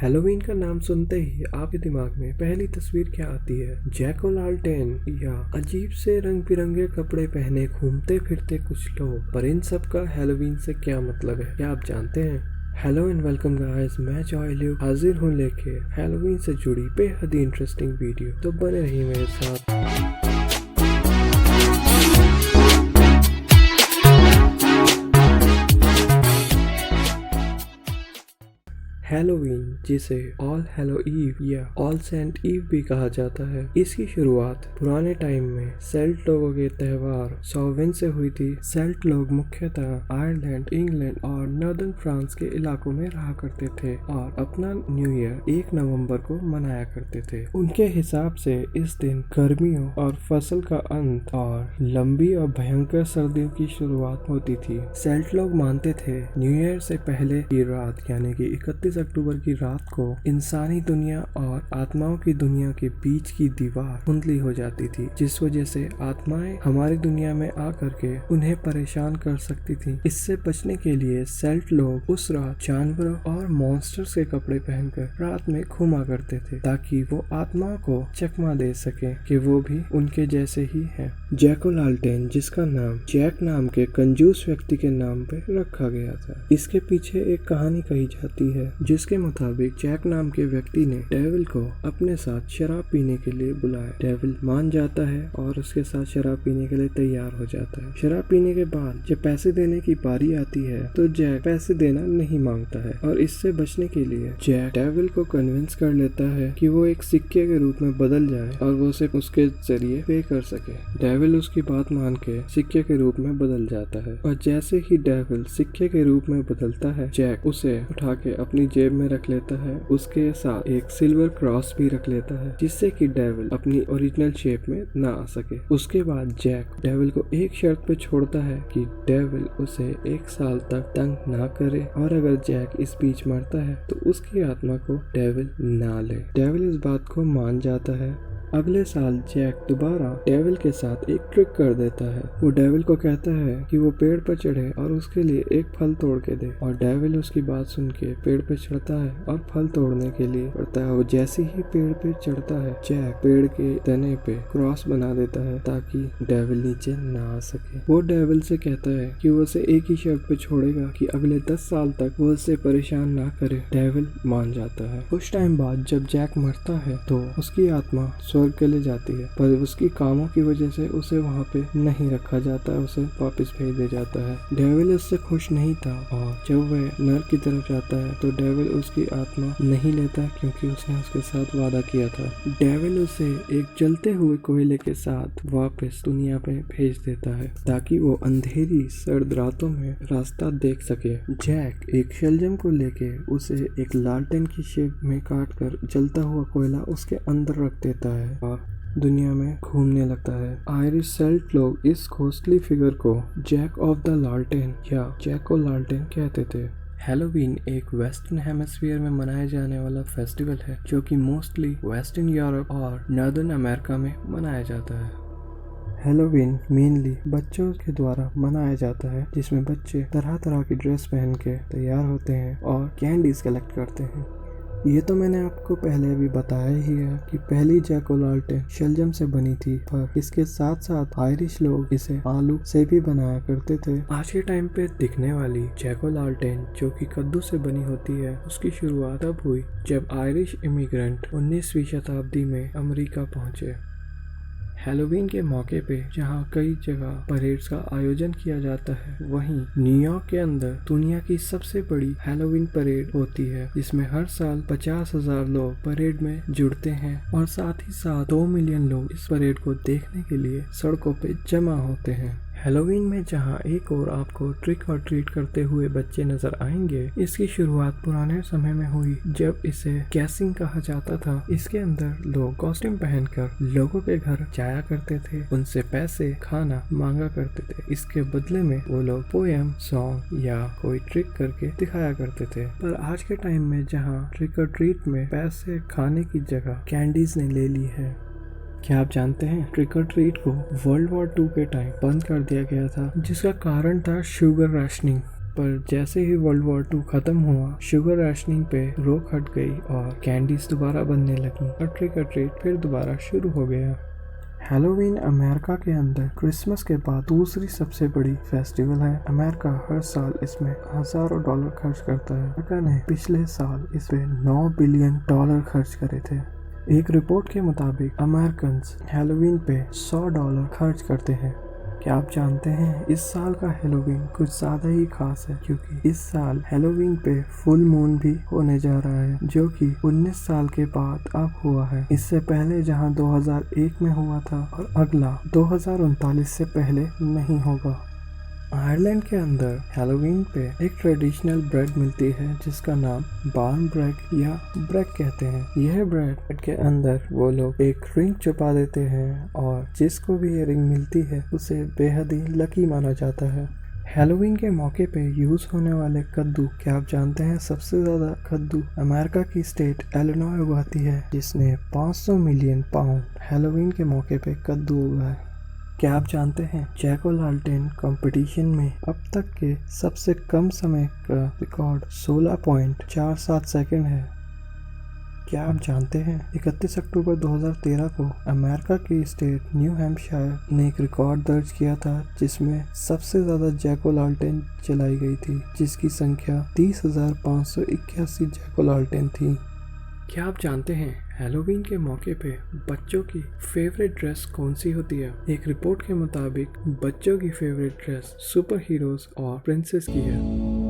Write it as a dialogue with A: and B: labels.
A: Halloween का नाम सुनते ही आपके दिमाग में पहली तस्वीर क्या आती है? जैक ओ लालटेन या अजीब से रंग बिरंगे कपड़े पहने घूमते फिरते कुछ लोग। पर इन सब का हैलोवीन से क्या मतलब है, क्या आप जानते हैं? हेलो एंड वेलकम गाइस, मैं जॉय ल्यू हाजिर हूँ लेके हैलोवीन से जुड़ी बेहद ही इंटरेस्टिंग वीडियो। तो बने रहिए मेरे साथ। हैलोवीन, जिसे ऑल हैलो ईव या ऑल सेंट ईव भी कहा जाता है, इसकी शुरुआत पुराने टाइम में सेल्ट लोगों के त्योहार सॉवेन से हुई थी। सेल्ट लोग मुख्यतः आयरलैंड, इंग्लैंड और नॉर्दर्न फ्रांस के इलाकों में रहा करते थे और अपना न्यू ईयर 1 नवंबर को मनाया करते थे। उनके हिसाब से इस दिन गर्मियों और फसल का अंत और लंबी और भयंकर सर्दियों की शुरुआत होती थी। सेल्ट लोग मानते थे न्यू ईयर से पहले की रात यानी कि 31 अक्टूबर की रात को इंसानी दुनिया और आत्माओं की दुनिया के बीच की दीवार धुंधली हो जाती थी, जिस वजह से आत्माएं हमारी दुनिया में आकर के उन्हें परेशान कर सकती थी। इससे बचने के लिए सेल्ट लोग उस रात जानवरों और मॉन्स्टर्स के कपड़े पहनकर रात में घूमा करते थे, ताकि वो आत्माओं को चकमा दे सके कि वो भी उनके जैसे ही हैं। जैक ओ लालटेन, जिसका नाम जैक नाम के कंजूस व्यक्ति के नाम पे रखा गया था, इसके पीछे एक कहानी कही जाती है जिसके मुताबिक जैक नाम के व्यक्ति ने डेविल को अपने साथ शराब पीने के लिए बुलाया। डेविल मान जाता है और उसके साथ शराब पीने के लिए तैयार हो जाता है। शराब पीने के बाद जब पैसे देने की बारी आती है तो जैक पैसे देना नहीं मांगता है और इससे बचने के लिए जैक डेविल को कन्विंस कर लेता है कि वो एक सिक्के के रूप में बदल जाए और वो सिर्फ उसके जरिए पे कर सके। डेविल उसकी बात मान के सिक्के के रूप में बदल जाता है और जैसे ही डेविल सिक्के के रूप में बदलता है, जैक उसे उठा के अपनी जेब में रख लेता है। उसके साथ एक सिल्वर क्रॉस भी रख लेता है, जिससे कि डेविल अपनी ओरिजिनल शेप में ना आ सके। उसके बाद जैक डेविल को एक शर्त पे छोड़ता है कि डेविल उसे 1 साल तक तंग ना करे और अगर जैक इस बीच मरता है तो उसकी आत्मा को डेविल ना ले। डेविल इस बात को मान जाता है। अगले साल जैक दोबारा डेविल के साथ एक ट्रिक कर देता है। वो डेविल को कहता है कि वो पेड़ पर चढ़े और उसके लिए एक फल तोड़ के दे, और डेविल उसकी बात सुन के पेड़ पे चढ़ता है और फल तोड़ने के लिए बढ़ता है। वो जैसे ही पेड़ पे चढ़ता है, जैक पेड़ के तने पे क्रॉस बना देता है ताकि डेविल नीचे ना आ सके। वो डेविल से कहता है कि वो उसे एक ही शर्त पे छोड़ेगा कि अगले 10 साल तक वो उसे परेशान ना करे। डेविल मान जाता है। कुछ टाइम बाद जब जैक मरता है तो उसकी आत्मा स्वर्ग के लिए जाती है, पर उसकी कामों की वजह से उसे वहाँ पे नहीं रखा जाता है, उसे वापस भेज दिया जाता है। डेविल उससे खुश नहीं था और जब वह नर्क की तरफ जाता है तो डेविल उसकी आत्मा नहीं लेता क्योंकि उसने उसके साथ वादा किया था। डेविल उसे एक जलते हुए कोयले के साथ वापस दुनिया पे भेज देता है ताकि वो अंधेरी सर्द रातों में रास्ता देख सके। जैक एक शलजम को लेके उसे एक लालटेन की शेप में काट कर जलता हुआ कोयला उसके अंदर रख देता है और दुनिया में घूमने लगता है। आयरिश सेल्ट लोग इस घोस्टली फिगर को जैक ऑफ द लालटेन या जैक ओ लालटेन कहते थे। हैलोवीन एक वेस्टर्न हेमिस्फीयर में मनाया जाने वाला फेस्टिवल है जो कि मोस्टली वेस्टर्न यूरोप और नॉर्दर्न अमेरिका में मनाया जाता है। हैलोवीन मेनली बच्चों के द्वारा मनाया जाता है, जिसमें बच्चे तरह तरह की ड्रेस पहन के तैयार होते हैं और कैंडीज कलेक्ट करते हैं। ये तो मैंने आपको पहले भी बताया ही है कि पहली जैक ओ लालटेन शलजम से बनी थी, पर इसके साथ साथ आयरिश लोग इसे आलू से भी बनाया करते थे। आज के टाइम पे दिखने वाली जैक ओ लालटेन जो कि कद्दू से बनी होती है, उसकी शुरुआत तब हुई जब आयरिश इमिग्रेंट 19वीं शताब्दी में अमेरिका पहुंचे। हैलोवीन के मौके पे जहाँ कई जगह परेड्स का आयोजन किया जाता है, वहीं न्यूयॉर्क के अंदर दुनिया की सबसे बड़ी हैलोवीन परेड होती है, जिसमें हर साल 50,000 लोग परेड में जुड़ते हैं और साथ ही साथ 2 मिलियन लोग इस परेड को देखने के लिए सड़कों पे जमा होते हैं। हैलोवीन में जहाँ एक और आपको ट्रिक और ट्रीट करते हुए बच्चे नजर आएंगे, इसकी शुरुआत पुराने समय में हुई जब इसे कैसिंग कहा जाता था। इसके अंदर लोग कॉस्ट्यूम पहनकर लोगों के घर जाया करते थे, उनसे पैसे खाना मांगा करते थे। इसके बदले में वो लोग पोएम, सॉन्ग या कोई ट्रिक करके दिखाया करते थे। पर आज के टाइम में जहाँ ट्रिक और ट्रीट में पैसे खाने की जगह कैंडीज ने ले ली है। क्या आप जानते हैं ट्रिक और ट्रीट को वर्ल्ड वॉर 2 के टाइम बंद कर दिया गया था, जिसका कारण था शुगर राशनिंग। पर जैसे ही वर्ल्ड वॉर 2 खत्म हुआ, शुगर राशनिंग पे रोक हट गई और कैंडीज दोबारा बनने लगी और ट्रिक और ट्रीट फिर दोबारा शुरू हो गया। हैलोवीन अमेरिका के अंदर क्रिसमस के बाद दूसरी सबसे बड़ी फेस्टिवल है। अमेरिका हर साल इसमें हजारों डॉलर खर्च करता है। अमेरिका ने पिछले साल इस पे $9 बिलियन खर्च करे थे। एक रिपोर्ट के मुताबिक अमेरिकन हैलोवीन पे $100 खर्च करते हैं। क्या आप जानते हैं इस साल का हैलोवीन कुछ ज्यादा ही खास है, क्योंकि इस साल हैलोवीन पे फुल मून भी होने जा रहा है, जो कि 19 साल के बाद अब हुआ है। इससे पहले जहां 2001 में हुआ था और अगला 2039 से पहले नहीं होगा। आयरलैंड के अंदर हैलोवीन पे एक ट्रेडिशनल ब्रेड मिलती है जिसका नाम बार्न ब्रेड या ब्रेड कहते हैं। यह ब्रेड के अंदर वो लोग एक रिंग छुपा देते हैं और जिसको भी ये रिंग मिलती है उसे बेहद ही लकी माना जाता है। हैलोवीन के मौके पे यूज होने वाले कद्दू, क्या आप जानते हैं सबसे ज्यादा कद्दू अमेरिका की स्टेट इलिनॉय उगाती है, जिसने 500 मिलियन पाउंड हैलोवीन के मौके पे कद्दू उगाए। क्या आप जानते हैं जैक-ओ-लैंटर्न कंपटीशन में अब तक के सबसे कम समय का रिकॉर्ड 16.47 सेकंड है। क्या आप जानते हैं 31 अक्टूबर 2013 को अमेरिका की स्टेट न्यू हैम्पशायर ने एक रिकॉर्ड दर्ज किया था जिसमें सबसे ज़्यादा जैक-ओ-लैंटर्न चलाई गई थी, जिसकी संख्या 30,581 जैक-ओ-लैंटर्न थी। क्या आप जानते हैं हैलोवीन के मौके पे बच्चों की फेवरेट ड्रेस कौन सी होती है? एक रिपोर्ट के मुताबिक बच्चों की फेवरेट ड्रेस सुपर हीरोज और प्रिंसेस की है।